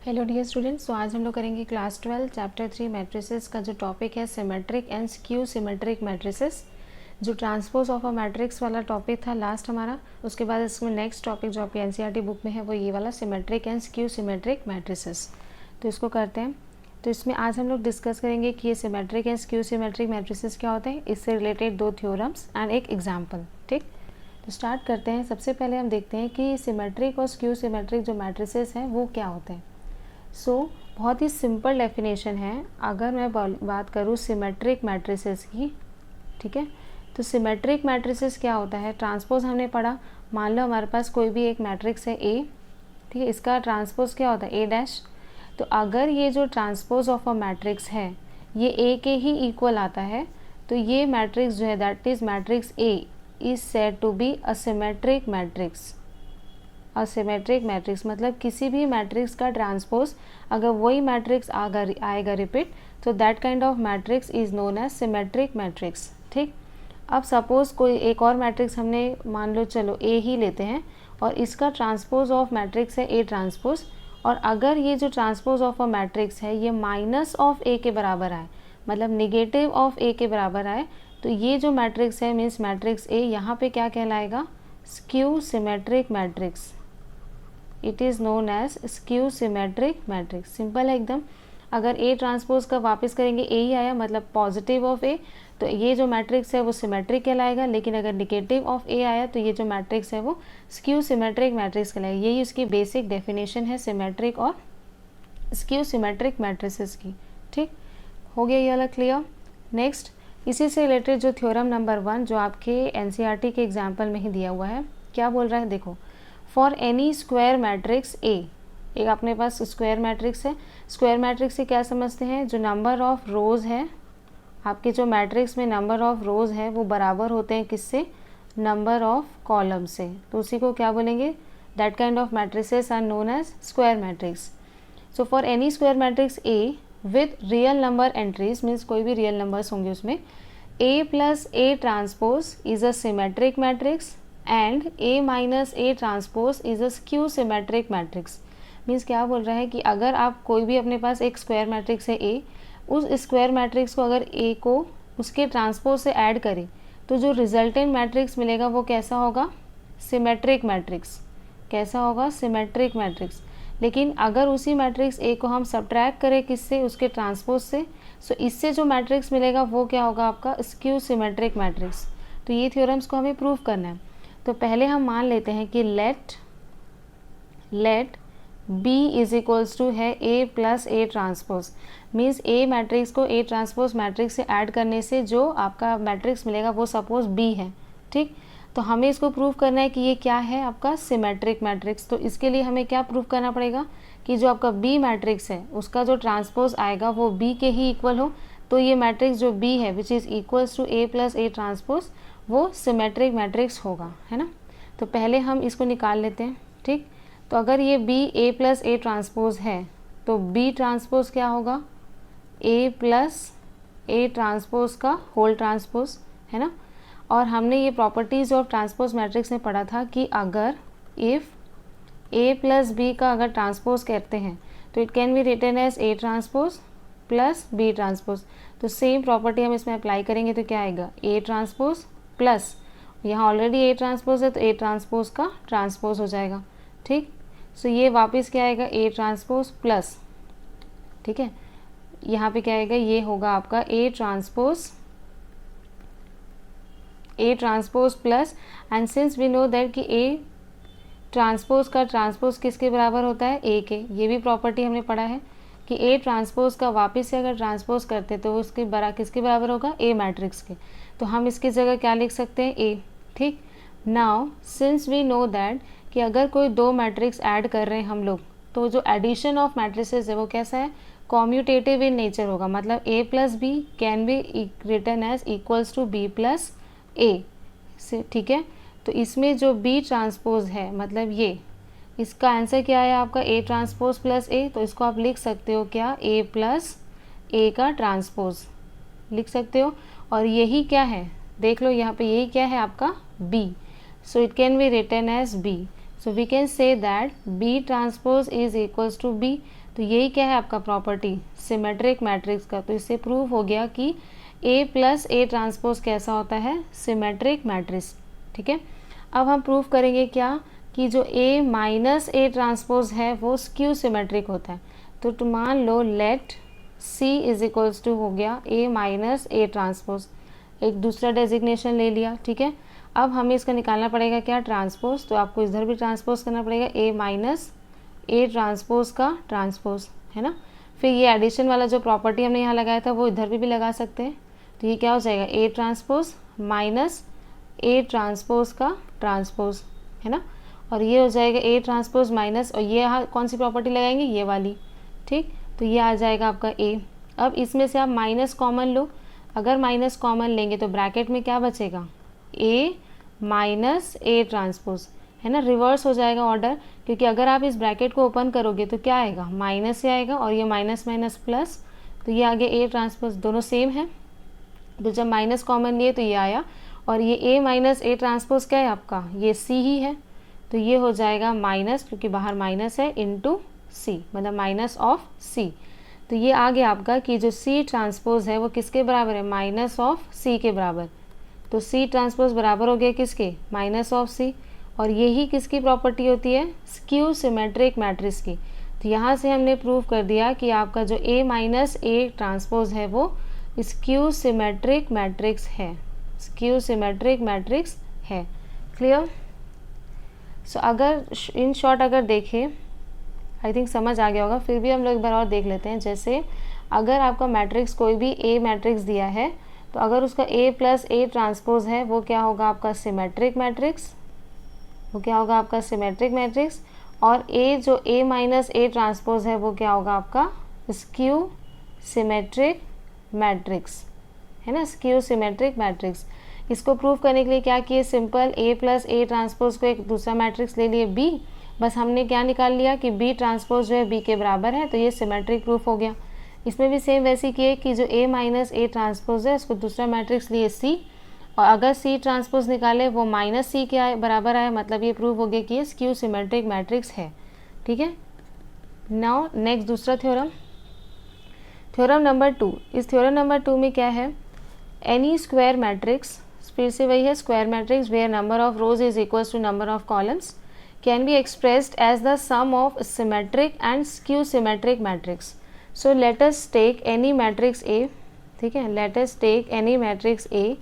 Hello dear students, तो आज हम लोग करेंगे क्लास 12 चैप्टर 3 मैट्रिसेस का जो टॉपिक है symmetric and skew symmetric matrices. जो ट्रांसपोज ऑफ अ मैट्रिक्स वाला टॉपिक था लास्ट हमारा, उसके बाद इसमें नेक्स्ट टॉपिक जो आपकी एनसीईआरटी बुक में है वो ये वाला symmetric and skew symmetric matrices. तो इसको करते हैं। तो इसमें आज हम लोग डिस्कस करेंगे कि ये symmetric and skew symmetric matrices क्या होते हैं, इससे रिलेटेड 2 थ्योरम्स एंड एक एग्जाम्पल। ठीक, तो स्टार्ट करते हैं। सबसे पहले हम देखते हैं कि सिमेट्रिक और स्क्यू सिमेट्रिक जो मैट्रिसेस हैं वो क्या होते हैं। बहुत ही सिंपल डेफिनेशन है। अगर मैं बात करूँ सिमेट्रिक मैट्रिसेस की, ठीक है, तो सिमेट्रिक मैट्रिसेस क्या होता है, ट्रांसपोज हमने पढ़ा। मान लो हमारे पास कोई भी एक मैट्रिक्स है ए, ठीक है, इसका ट्रांसपोज क्या होता है ए डैश। तो अगर ये जो ट्रांसपोज ऑफ अ मैट्रिक्स है ये ए के ही इक्वल आता है, तो ये मैट्रिक्स जो है that is matrix A is said to be a symmetric matrix. Asymmetric matrix मतलब किसी भी मैट्रिक्स का ट्रांसपोज अगर वही मैट्रिक्स आएगा रिपीट, तो that kind of matrix is known as symmetric matrix. ठीक, अब सपोज कोई एक और मैट्रिक्स हमने मान लो चलो ए ही लेते हैं और इसका ट्रांसपोज ऑफ मैट्रिक्स है ए ट्रांसपोज, और अगर ये जो ट्रांसपोज ऑफ अ मैट्रिक्स है ये माइनस ऑफ ए के बराबर आए, मतलब निगेटिव ऑफ ए के बराबर आए, तो ये जो मैट्रिक्स है मीन्स मैट्रिक्स ए यहाँ पे क्या कहलाएगा, skew symmetric matrix. It is known as skew symmetric matrix. Simple है एकदम। अगर ए ट्रांसपोज का वापस करेंगे ए ही आया मतलब पॉजिटिव ऑफ ए, तो ये जो मैट्रिक्स है वो सिमेट्रिक कहलाएगा। लेकिन अगर निगेटिव ऑफ ए आया तो ये जो मैट्रिक्स है वो स्क्यू सिमेट्रिक मैट्रिक्स कहलाएगा। यही उसकी बेसिक डेफिनेशन है सिमेट्रिक और स्क्यू सिमेट्रिक मैट्रिसेस की। ठीक, हो गया ये वाला क्लियर। नेक्स्ट, इसी से रिलेटेड जो थ्योरम नंबर 1 जो आपके एनसीईआरटी के एग्जाम्पल में ही दिया हुआ है, क्या बोल रहा है देखो। फॉर एनी स्क्वायर मैट्रिक्स ए, एक अपने पास स्क्वायर मैट्रिक्स है। स्क्वायर मैट्रिक्स से क्या समझते हैं, जो नंबर ऑफ रोज़ है आपके जो मैट्रिक्स में नंबर ऑफ रोज़ है वो बराबर होते हैं किससे, नंबर ऑफ कॉलम से। तो उसी को क्या बोलेंगे, that kind of matrices are known as square matrix. So for any square matrix A with real number entries, means कोई भी रियल नंबर्स होंगे उसमें, A plus A transpose is a symmetric matrix and A minus A transpose is a skew symmetric matrix. Means क्या बोल रहा है कि अगर आप कोई भी अपने पास एक स्क्वायर मैट्रिक्स है ए, उस स्क्वायर मैट्रिक्स को अगर ए को उसके ट्रांसपोज से ऐड करें तो जो रिजल्टेंट मैट्रिक्स मिलेगा वो कैसा होगा, सिमेट्रिक मैट्रिक्स। कैसा होगा, सिमेट्रिक मैट्रिक्स। लेकिन अगर उसी मैट्रिक्स ए को हम सब्ट्रैक्ट करें किससे, उसके ट्रांसपोज से, सो इससे जो मैट्रिक्स मिलेगा वो क्या होगा आपका स्क्यू सिमेट्रिक मैट्रिक्स। तो ये थ्योरम्स को हमें प्रूव करना है। तो पहले हम मान लेते हैं कि let B is equals to है A plus A transpose. Means A matrix को ए ट्रांसपोज मैट्रिक्स से ऐड करने से जो आपका मैट्रिक्स मिलेगा वो सपोज बी है। ठीक, तो हमें इसको प्रूव करना है कि ये क्या है आपका सिमेट्रिक मैट्रिक्स। तो इसके लिए हमें क्या प्रूव करना पड़ेगा कि जो आपका बी मैट्रिक्स है उसका जो ट्रांसपोज आएगा वो बी के ही इक्वल हो। तो ये मैट्रिक्स जो बी है which is equals to A plus A transpose वो सिमेट्रिक मैट्रिक्स होगा, है ना। तो पहले हम इसको निकाल लेते हैं। ठीक, तो अगर ये B A plus A transpose है तो बी ट्रांसपोज क्या होगा, ए प्लस ए ट्रांसपोज का होल ट्रांसपोज, है ना। और हमने ये प्रॉपर्टीज़ ऑफ ट्रांसपोज मैट्रिक्स में पढ़ा था कि अगर इफ़ ए प्लस बी का अगर ट्रांसपोज करते हैं तो it can be written as A transpose plus B transpose. तो सेम प्रॉपर्टी हम इसमें अप्लाई करेंगे तो क्या आएगा, ए ट्रांसपोज प्लस, यहाँ ऑलरेडी ए ट्रांसपोज है तो ए ट्रांसपोज का ट्रांसपोज हो जाएगा। ठीक, सो ये वापस क्या आएगा, ए ट्रांसपोज प्लस, ठीक है, यहाँ पे क्या आएगा, ये होगा आपका A transpose plus, and since we know that कि ए ट्रांसपोज का ट्रांसपोज किसके बराबर होता है, ए के। ये भी प्रॉपर्टी हमने पढ़ा है कि ए ट्रांसपोज का वापस से अगर ट्रांसपोज करते तो उसके किसके बराबर होगा, ए मैट्रिक्स के। तो हम इसकी जगह क्या लिख सकते हैं, ए। ठीक, now since we know that कि अगर कोई 2 मैट्रिक्स ऐड कर रहे हैं हम लोग, तो जो एडिशन ऑफ मैट्रिसेस है वो कैसा है, कॉम्यूटेटिव इन नेचर होगा। मतलब A plus B can be written as equals to B plus A. ठीक है, तो इसमें जो बी ट्रांसपोज है मतलब ये, इसका आंसर क्या है आपका ए ट्रांसपोज प्लस ए। तो इसको आप लिख सकते हो क्या, ए प्लस ए का ट्रांसपोज लिख सकते हो। और यही क्या है, देख लो यहाँ पे यही क्या है आपका B, so it can be written as B. So we can say that B transpose is equals to B. तो यही क्या है आपका प्रॉपर्टी सिमेट्रिक मैट्रिक्स का। तो इससे प्रूव हो गया कि ए प्लस ए ट्रांसपोज कैसा होता है सिमेट्रिक मैट्रिक्स। ठीक है, अब हम प्रूव करेंगे क्या कि जो ए माइनस ए ट्रांसपोज है वो स्क्यू सिमेट्रिक होता है। तो मान लो let C is equals to हो गया ए माइनस ए ट्रांसपोज, एक दूसरा डेजिग्नेशन ले लिया। ठीक है, अब हमें इसका निकालना पड़ेगा क्या ट्रांसपोज। तो आपको इधर भी ट्रांसपोज करना पड़ेगा ए माइनस ए ट्रांसपोज का ट्रांसपोज, है ना। फिर ये एडिशन वाला जो प्रॉपर्टी हमने यहाँ लगाया था वो इधर भी लगा सकते हैं। तो ये क्या हो जाएगा ए ट्रांसपोज माइनस ए ट्रांसपोज का ट्रांसपोज, है ना। और ये हो जाएगा ए ट्रांसपोज माइनस, और ये यहाँ कौन सी प्रॉपर्टी लगाएंगे ये वाली। ठीक, तो ये आ जाएगा आपका ए। अब इसमें से आप माइनस कॉमन लो, अगर माइनस कॉमन लेंगे तो ब्रैकेट में क्या बचेगा ए माइनस ए ट्रांसपोज, है ना। रिवर्स हो जाएगा ऑर्डर, क्योंकि अगर आप इस ब्रैकेट को ओपन करोगे तो क्या आएगा माइनस से आएगा, और ये माइनस माइनस प्लस, तो ये आगे ए ट्रांसपोज, दोनों सेम है। तो जब माइनस कॉमन लिए तो ये आया, और ये ए माइनस ए ट्रांसपोज क्या है आपका ये सी ही है। तो ये हो जाएगा माइनस, क्योंकि बाहर माइनस है, इंटू सी, मतलब माइनस ऑफ सी। तो ये आ गया आपका कि जो सी ट्रांसपोज है वो किसके बराबर है माइनस ऑफ सी के बराबर। तो सी ट्रांसपोज बराबर हो गया किसके माइनस ऑफ सी, और यही किसकी प्रॉपर्टी होती है स्क्यू सिमेट्रिक मैट्रिक्स की। तो यहाँ से हमने प्रूव कर दिया कि आपका जो ए माइनस ए ट्रांसपोज है वो स्क्यू सिमेट्रिक मैट्रिक्स है, स्क्यू सिमेट्रिक मैट्रिक्स है। क्लियर। सो अगर इन शॉर्ट अगर देखें, आई थिंक समझ आ गया होगा, फिर भी हम लोग एक बार और देख लेते हैं। जैसे अगर आपका मैट्रिक्स कोई भी ए मैट्रिक्स दिया है, तो अगर उसका ए प्लस ए ट्रांसपोज है वो क्या होगा आपका सिमेट्रिक मैट्रिक्स, वो क्या होगा आपका सिमेट्रिक मैट्रिक्स। और ए जो ए माइनस ए ट्रांसपोज है वो क्या होगा आपका स्क्यू सिमेट्रिक मैट्रिक्स, है ना, स्क्यू सिमेट्रिक मैट्रिक्स। इसको प्रूव करने के लिए क्या किए, simple A plus A transpose को एक दूसरा मैट्रिक्स ले लिए बी, बस हमने क्या निकाल लिया कि बी ट्रांसपोज जो है बी के बराबर है, तो ये सिमेट्रिक प्रूफ हो गया। इसमें भी सेम वैसे किए कि जो ए माइनस ए ट्रांसपोज है उसको दूसरा मैट्रिक्स लिए सी, और अगर सी ट्रांसपोज निकाले वो माइनस सी के बराबर आए, मतलब ये प्रूव हो गया कि ये स्क्यू सिमेट्रिक मैट्रिक्स है। ठीक है, नाउ नेक्स्ट दूसरा थ्योरम, थ्योरम नंबर 2। इस थ्योरम नंबर 2 में क्या है, एनी स्क्वायर मैट्रिक्स, फिर से वही है square matrix where number of rows is equals to number of columns can be expressed as the sum of symmetric and skew symmetric matrix. So let us take any matrix A, ठीक है, let us take any matrix A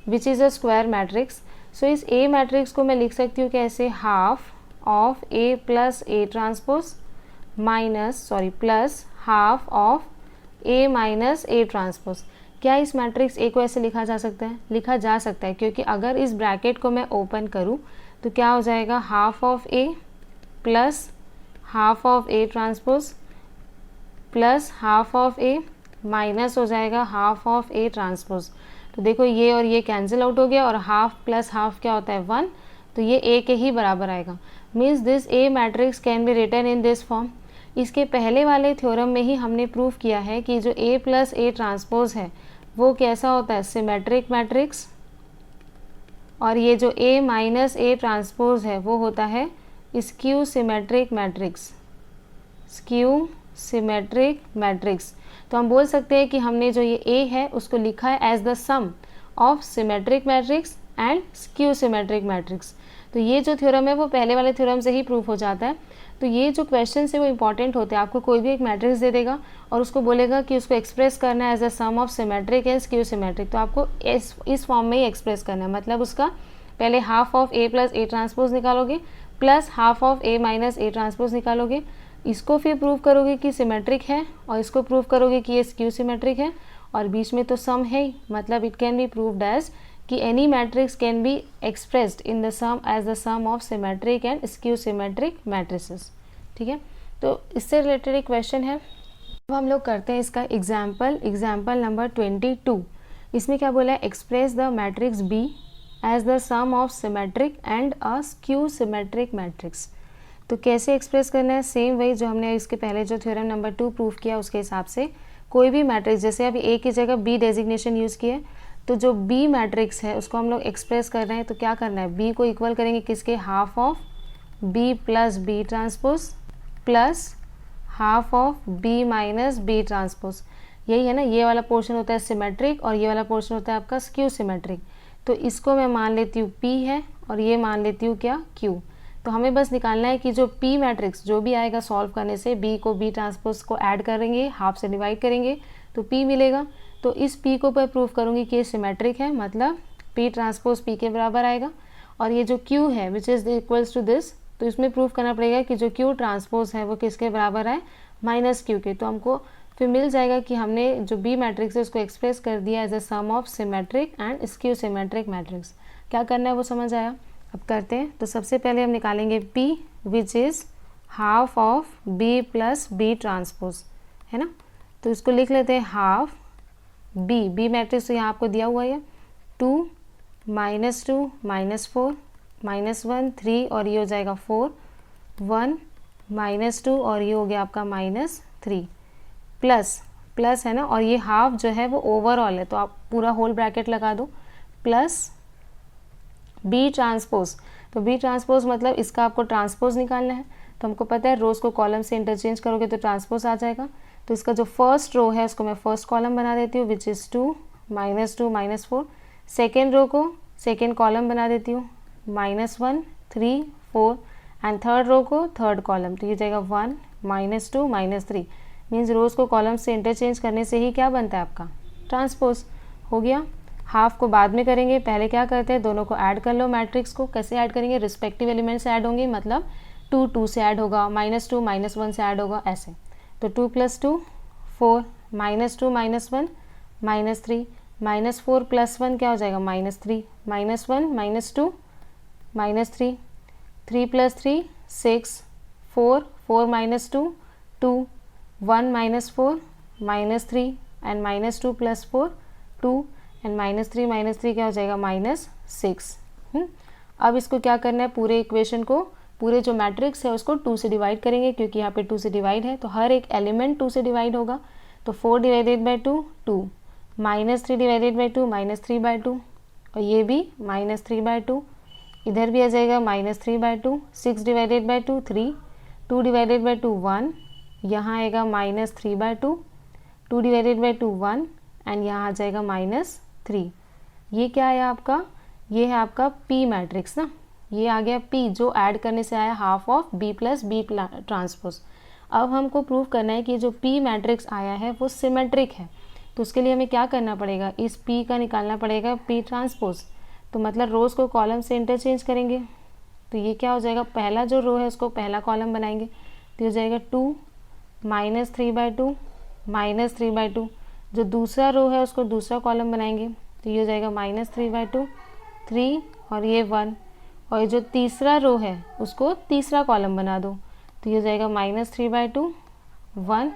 which is a square matrix. So इस A matrix को मैं लिख सकती हूँ कैसे, half of A plus A transpose minus plus half of A minus A transpose. क्या इस मैट्रिक्स ए को ऐसे लिखा जा सकता है, लिखा जा सकता है, क्योंकि अगर इस ब्रैकेट को मैं ओपन करूँ तो क्या हो जाएगा half of A plus half of A transpose plus half of A minus हो जाएगा हाफ ऑफ ए ट्रांसपोज। तो देखो ये और ये कैंसिल आउट हो गया, और हाफ प्लस हाफ क्या होता है 1, तो ये ए के ही बराबर आएगा। Means this A matrix can be written in this form. इसके पहले वाले थ्योरम में ही हमने प्रूव किया है कि जो ए प्लस ए ट्रांसपोज है वो कैसा होता है सिमेट्रिक मैट्रिक्स, और ये जो ए माइनस ए ट्रांसपोज है वो होता है skew symmetric matrix, skew symmetric matrix. तो हम बोल सकते हैं कि हमने जो ये ए है उसको लिखा है as the sum of symmetric matrix and skew symmetric matrix. तो ये जो थ्योरम है वो पहले वाले थ्योरम से ही प्रूफ हो जाता है। तो ये जो क्वेश्चन है वो इंपॉर्टेंट होते हैं। आपको कोई भी एक मैट्रिक्स दे देगा और उसको बोलेगा कि उसको एक्सप्रेस करना है as a sum of symmetric and skew symmetric, तो आपको इस फॉर्म में ही एक्सप्रेस करना है। मतलब उसका पहले half of A plus A transpose निकालोगे plus half of A minus A transpose निकालोगे, इसको फिर प्रूव करोगे कि सिमेट्रिक है, और इसको प्रूव करोगे कि ये स्क्यू सिमेट्रिक है, और बीच में तो सम है ही, मतलब it can be proved as कि any matrix can be expressed in the sum as the sum of symmetric and skew symmetric matrices. ठीक है, तो इससे रिलेटेड एक क्वेश्चन है। अब हम लोग करते हैं इसका एग्जाम्पल नंबर 22। इसमें क्या बोला है, express the matrix B as the sum of symmetric and a skew symmetric matrix. तो कैसे एक्सप्रेस करना है, सेम वही जो हमने इसके पहले जो थ्योरम नंबर 2 प्रूव किया उसके हिसाब से कोई भी मैट्रिक्स, जैसे अभी ए की जगह बी डेजिग्नेशन यूज़ किए, तो जो बी मैट्रिक्स है उसको हम लोग एक्सप्रेस कर रहे हैं, तो क्या करना है, बी को इक्वल करेंगे किसके, half of B plus B transpose plus half of B minus B transpose. यही है ना, ये वाला पोर्शन होता है सिमेट्रिक और ये वाला पोर्शन होता है आपका स्क्यू सिमेट्रिक। तो इसको मैं मान लेती हूँ P है और ये मान लेती हूँ क्या Q। तो हमें बस निकालना है कि जो P मैट्रिक्स जो भी आएगा सॉल्व करने से, B को B ट्रांसपोज को ऐड करेंगे, हाफ से डिवाइड करेंगे तो P मिलेगा। तो इस P को मैं प्रूव करूँगी कि ये सिमेट्रिक है, मतलब P ट्रांसपोज P के बराबर आएगा। और ये जो Q है which is equals to this, तो इसमें प्रूव करना पड़ेगा कि जो Q ट्रांसपोज है वो किसके बराबर है, माइनस Q के। तो हमको फिर मिल जाएगा कि हमने जो B मैट्रिक्स है उसको एक्सप्रेस कर दिया as a sum of symmetric and skew symmetric matrix. क्या करना है वो समझ आया, अब करते हैं। तो सबसे पहले हम निकालेंगे P which is half of B plus B transpose, है ना। तो इसको लिख लेते हैं हाफ B मैट्रिक्स तो यहाँ आपको दिया हुआ है 2 -2 -4 -1 3 और ये हो जाएगा 4 1 -2 और ये हो गया आपका -3 प्लस है ना, और ये हाफ जो है वो ओवरऑल है तो आप पूरा होल ब्रैकेट लगा दो, प्लस बी ट्रांसपोज। तो बी ट्रांसपोज मतलब इसका आपको ट्रांसपोज निकालना है। तो हमको पता है रोज़ को कॉलम से इंटरचेंज करोगे तो ट्रांसपोज आ जाएगा। तो इसका जो फर्स्ट रो है उसको मैं फर्स्ट कॉलम बना देती हूँ विच इज़ 2 -2 -4। सेकेंड रो को सेकेंड कॉलम बना देती हूँ -1 3 4 एंड थर्ड रो को थर्ड कॉलम, तो ये जाएगा 1 -2 -3। मीन्स रोज़ को कॉलम से इंटरचेंज करने से ही क्या बनता है आपका, ट्रांसपोज हो गया। हाफ को बाद में करेंगे, पहले क्या करते हैं दोनों को ऐड कर लो मैट्रिक्स को। कैसे ऐड करेंगे, रिस्पेक्टिव एलिमेंट से ऐड होंगे, मतलब 2 2 से ऐड होगा, -2 -1 से ऐड होगा ऐसे। तो 2 + 2 4 -2 -1 -3 -4 + 1 क्या हो जाएगा -3 -1 -2 -3 3 + 3 6 4 4 -2 2 1 -4 -3 एंड -2 + 4 2 एंड -3 क्या हो जाएगा -6। अब इसको क्या करना है, पूरे इक्वेशन को, पूरे जो मैट्रिक्स है उसको 2 से डिवाइड करेंगे क्योंकि यहाँ पे 2 से डिवाइड है तो हर एक एलिमेंट 2 से डिवाइड होगा। तो 4 / 2 2 -3 / 2 -3/2 और ये भी -3/2, इधर भी आ जाएगा -3/2 6 / 2 3 2 / 2 1, यहाँ आएगा -3/2 2 / 2 1 एंड यहाँ आ जाएगा -3। ये क्या है आपका, ये है आपका P मैट्रिक्स ना, ये आ गया P जो ऐड करने से आया half of B plus B transpose. अब हमको प्रूव करना है कि जो P मैट्रिक्स आया है वो सिमेट्रिक है। तो उसके लिए हमें क्या करना पड़ेगा, इस P का निकालना पड़ेगा P ट्रांसपोज। तो मतलब रोज़ को कॉलम से इंटरचेंज करेंगे तो ये क्या हो जाएगा, पहला जो रो है उसको पहला कॉलम बनाएंगे तो हो जाएगा 2 -3/2 -3/2। जो दूसरा रो है उसको दूसरा कॉलम बनाएंगे तो ये हो जाएगा -3/2 3 और ये 1, और ये जो तीसरा रो है उसको तीसरा कॉलम बना दो तो ये हो जाएगा -3/2 1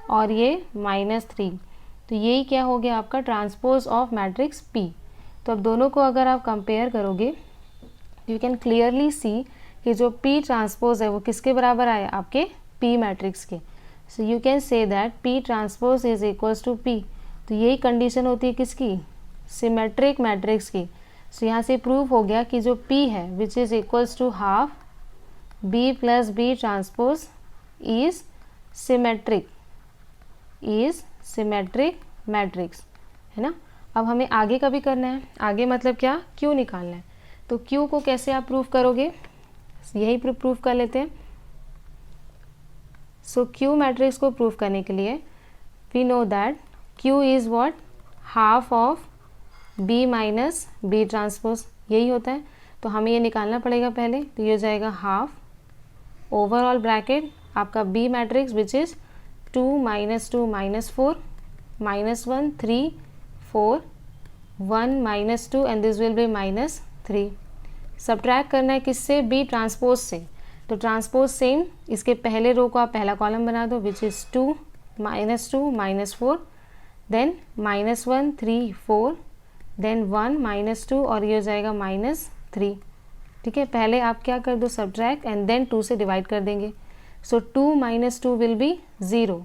और ये -3। तो यही क्या हो गया आपका ट्रांसपोज ऑफ मैट्रिक्स P। तो अब दोनों को अगर आप कंपेयर करोगे यू कैन क्लियरली सी कि जो P ट्रांसपोज है वो किसके बराबर आया, आपके P मैट्रिक्स के। So you can say that P transpose is equals to P। तो यही कंडीशन होती है किसकी, सिमेट्रिक मैट्रिक्स की। सो यहाँ से प्रूव हो गया कि जो P है which is equals to half B plus B transpose is symmetric matrix, है ना। अब हमें आगे का भी करना है, आगे मतलब क्या, Q निकालना है। तो Q को कैसे आप प्रूव करोगे, यही प्रूव कर लेते हैं। सो Q मैट्रिक्स को प्रूव करने के लिए we know that Q is what, half of B minus B transpose, यही होता है। तो हमें ये निकालना पड़ेगा पहले, तो ये हो जाएगा हाफ ओवरऑल ब्रैकेट आपका B matrix which is 2 -2 -4 -1 3 4 1 -2 and this will be -3। Subtract करना है किससे, B ट्रांसपोज से। तो ट्रांसपोज सेम, इसके पहले रो को आप पहला कॉलम बना दो विच इज़ 2 -2 -4 देन -1 3 4 देन 1 -2 और ये हो जाएगा -3। ठीक है, पहले आप क्या कर दो सब्ट्रैक्ट एंड देन 2 से डिवाइड कर देंगे। सो 2 - 2 will be 0।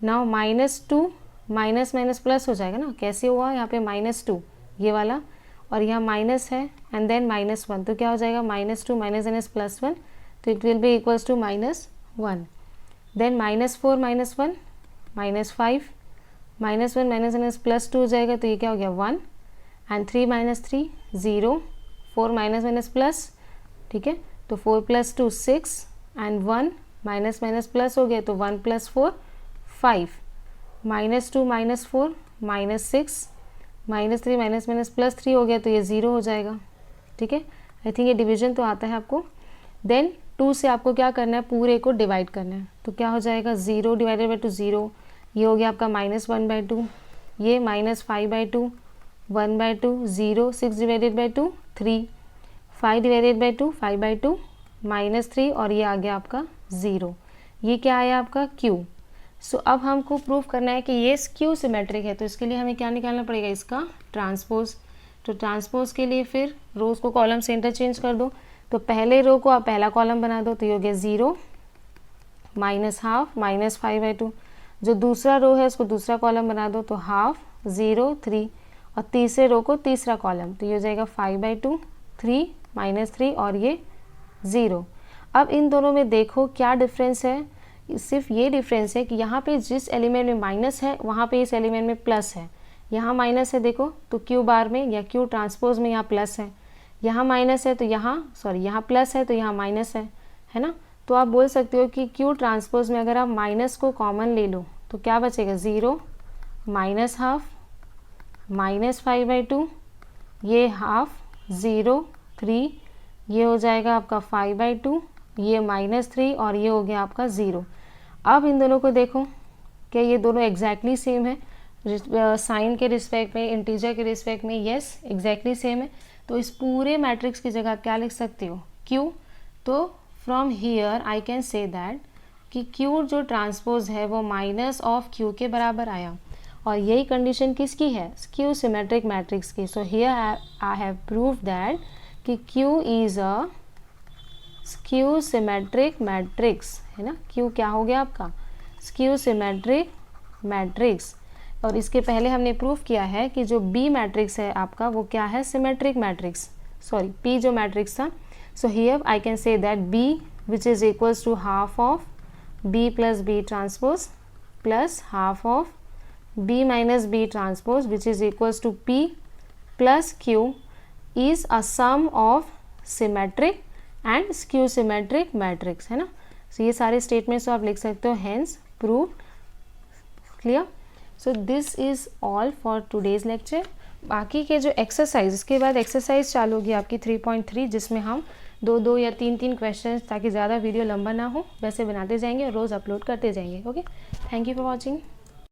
Now -2 minus minus plus हो जाएगा ना, कैसे हुआ, यहाँ पे -2 ये वाला और यहाँ माइनस है एंड देन -1 तो क्या हो जाएगा -2 - -1 +1 तो it will be equals to -1. Then -4 -1 -5 -1 -1 +2 हो जाएगा, तो ये क्या हो गया 1. एंड 3 -3 0, 4 माइनस प्लस, ठीक है, तो 4 + 2 6 एंड 1 माइनस प्लस हो गया, तो 1 + 4 5, -2 -4 -6 -3 +3 हो गया, तो ये 0 हो जाएगा. ठीक है, आई थिंक ये डिवीजन तो आता है आपको. देन 2 से आपको क्या करना है, पूरे को डिवाइड करना है. तो क्या हो जाएगा 0 डिवाइडेड बाई 2 0, ये हो गया आपका -1/2, ये -5/2, 1/2 0, 6 डिवाइडेड बाई 2 3, 5 डिवाइडेड बाई 2 5/2 -3, और ये आ गया आपका 0. ये क्या आया आपका Q. सो अब हमको प्रूफ करना है कि ये स्क्यू सिमेट्रिक है. तो इसके लिए हमें क्या निकालना पड़ेगा, इसका ट्रांसपोज. तो ट्रांसपोज के लिए फिर रोज को कॉलम से इंटरचेंज कर दो. तो पहले रो को आप पहला कॉलम बना दो, तो ये हो गया 0 -½ -5/2. जो दूसरा रो है उसको दूसरा कॉलम बना दो, तो 1/2 0 3, और तीसरे रो को तीसरा कॉलम, तो ये हो जाएगा 5/2 3 -3, और ये 0. अब इन दोनों में देखो क्या डिफरेंस है. सिर्फ ये डिफरेंस है कि यहाँ पे जिस एलिमेंट में माइनस है वहाँ पे इस एलिमेंट में प्लस है. यहाँ माइनस है देखो, तो क्यू बार में या क्यू ट्रांसपोज में यहाँ प्लस है. यहाँ माइनस है तो यहाँ प्लस है, तो यहाँ माइनस है ना. तो आप बोल सकते हो कि क्यू ट्रांसपोज में अगर आप माइनस को कॉमन ले लो तो क्या बचेगा 0 -½ -5/2, ये 1/2 0 3, ये हो जाएगा आपका 5/2, ये -3, और ये हो गया आपका 0. अब इन दोनों को देखो, क्या ये दोनों एग्जैक्टली सेम है साइन के रिस्पेक्ट में, इंटीजर के रिस्पेक्ट में. यस, एग्जैक्टली सेम है. तो इस पूरे मैट्रिक्स की जगह क्या लिख सकते हो, Q. तो from here I can say that कि Q जो ट्रांसपोज है वो -Q के बराबर आया. और यही कंडीशन किसकी है, स्क्यू सिमेट्रिक मैट्रिक्स की. सो here I have proved that कि Q is a skew symmetric matrix, है ना. Q क्या हो गया आपका, स्क्यू सिमेट्रिक मैट्रिक्स. और इसके पहले हमने प्रूव किया है कि जो B मैट्रिक्स है आपका वो क्या है, सिमेट्रिक मैट्रिक्स. सॉरी, P जो मैट्रिक्स था. So here I can say that B which is equals to half of B + B transpose plus half of B - B transpose which is equals to P + Q is a sum of symmetric and skew symmetric matrix, है ना. सो ये सारे statements आप लिख सकते हो. Hence prove. Clear. So this is all for today's lecture. बाकी के जो एक्सरसाइज, इसके बाद एक्सरसाइज चालू होगी आपकी 3.3, जिसमें हम 2 या 3 क्वेश्चन, ताकि ज़्यादा वीडियो लंबा ना हो, वैसे बनाते जाएंगे और रोज़ अपलोड करते जाएंगे. Okay, thank you for watching.